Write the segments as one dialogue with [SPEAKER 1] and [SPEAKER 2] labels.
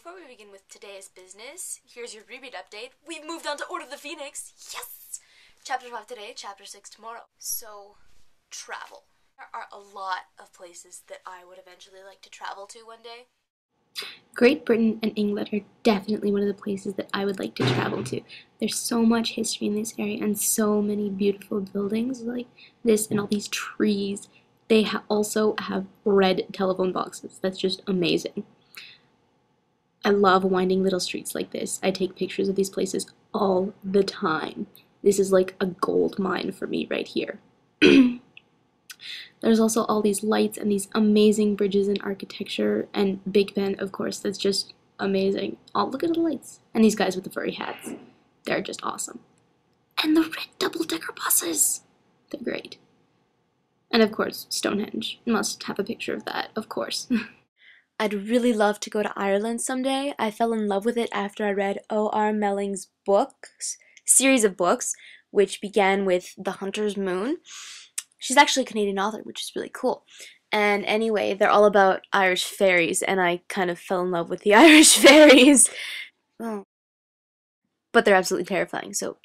[SPEAKER 1] before we begin with today's business, here's your reread update. We've moved on to Order of the Phoenix. Yes! Chapter 5 today, Chapter 6 tomorrow. So, travel. There are a lot of places that I would eventually like to travel to one day.
[SPEAKER 2] Great Britain and England are definitely one of the places that I would like to travel to. There's so much history in this area and so many beautiful buildings like this and all these trees. They also have red telephone boxes. That's just amazing. I love winding little streets like this. I take pictures of these places all the time. This is like a gold mine for me right here. There's also all these lights and these amazing bridges and architecture, and Big Ben, of course, that's just amazing. Oh, look at the lights. And these guys with the furry hats. They're just awesome. And the red double-decker buses. They're great. And of course, Stonehenge. Must have a picture of that, of course.
[SPEAKER 1] I'd really love to go to Ireland someday. I fell in love with it after I read O.R. Melling's series of books, which began with The Hunter's Moon. She's actually a Canadian author, which is really cool. And anyway, they're all about Irish fairies, and I kind of fell in love with the Irish fairies. Oh. But they're absolutely terrifying, so,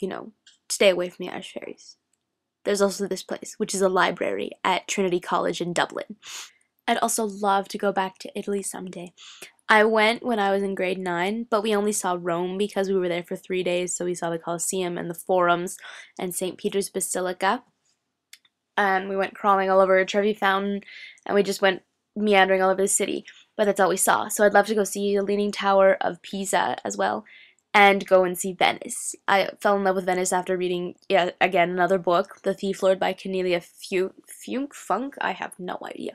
[SPEAKER 1] stay away from the Irish fairies. There's also this place, which is a library at Trinity College in Dublin. I'd also love to go back to Italy someday. I went when I was in grade 9, but we only saw Rome because we were there for 3 days, so we saw the Colosseum and the Forums and St. Peter's Basilica. And we went crawling all over a Trevi Fountain, and we just went meandering all over the city. But that's all we saw. So I'd love to go see the Leaning Tower of Pisa as well, and go and see Venice. I fell in love with Venice after reading, again, another book, The Thief Lord by Cornelia Funk? I have no idea.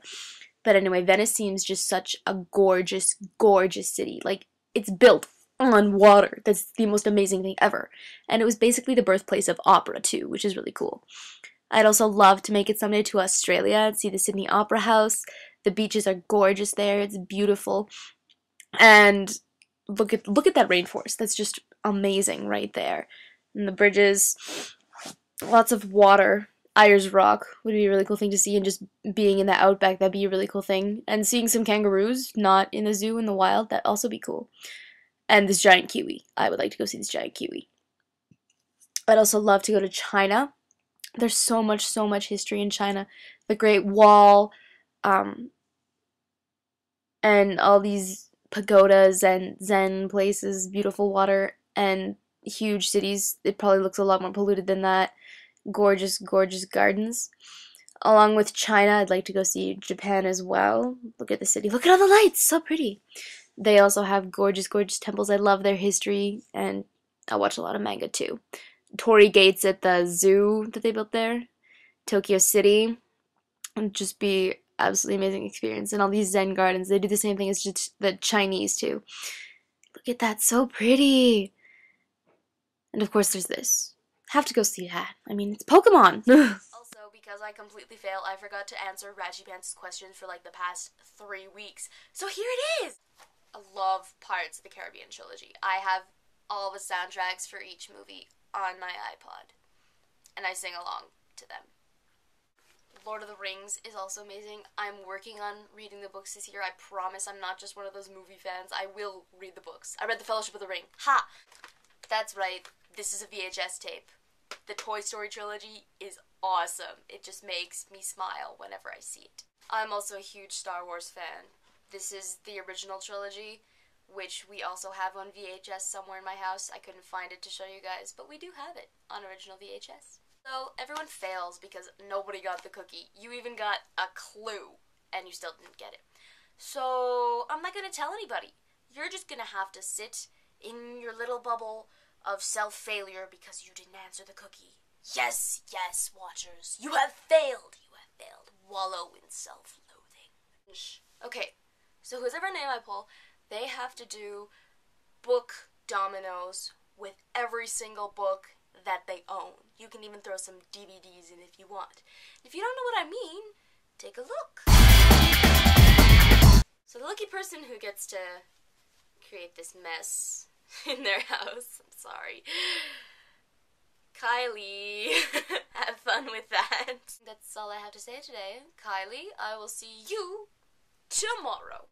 [SPEAKER 1] But anyway, Venice seems just such a gorgeous, gorgeous city. Like, it's built on water. That's the most amazing thing ever. And it was basically the birthplace of opera, too, which is really cool. I'd also love to make it someday to Australia and see the Sydney Opera House. The beaches are gorgeous there. It's beautiful. And look at that rainforest. That's just amazing right there. And the bridges, lots of water. Ayers Rock would be a really cool thing to see, and just being in the outback, that'd be a really cool thing. And seeing some kangaroos, not in the zoo, in the wild, that'd also be cool. And this giant kiwi. I would like to go see this giant kiwi. I'd also love to go to China. There's so much history in China. The Great Wall, and all these pagodas and Zen places, beautiful water, and huge cities. It probably looks a lot more polluted than that. Gorgeous, gorgeous gardens. Along with China, I'd like to go see Japan as well. Look at the city. Look at all the lights. So pretty. They also have gorgeous, gorgeous temples. I love their history, and I watch a lot of manga too. Torii Gates at the zoo that they built there, Tokyo City, and just be absolutely amazing experience. And all these Zen gardens, they do the same thing as just the Chinese too. Look at that, so pretty. And of course there's this. Have to go see that. I mean, it's Pokemon. Also, because I completely failed, I forgot to answer Ratchy Pants' questions for like the past 3 weeks. So here it is! I love Pirates of the Caribbean trilogy. I have all the soundtracks for each movie on my iPod, and I sing along to them. Lord of the Rings is also amazing. I'm working on reading the books this year. I promise I'm not just one of those movie fans. I will read the books. I read The Fellowship of the Ring. Ha! That's right. This is a VHS tape. The Toy Story trilogy is awesome. It just makes me smile whenever I see it. I'm also a huge Star Wars fan. This is the original trilogy, which we also have on VHS somewhere in my house. I couldn't find it to show you guys, but we do have it on original VHS. So everyone fails because nobody got the cookie. You even got a clue, and you still didn't get it. So I'm not going to tell anybody. You're just going to have to sit in your little bubble of self-failure because you didn't answer the cookie. Yes, yes, watchers. You have failed. You have failed. Wallow in self-loathing. Okay, so whoever name I pull, they have to do book dominoes with every single book that they own. You can even throw some DVDs in if you want. If you don't know what I mean, take a look. So the lucky person who gets to create this mess in their house, I'm sorry, Kylie, have fun with that. That's all I have to say today. Kylie, I will see you tomorrow.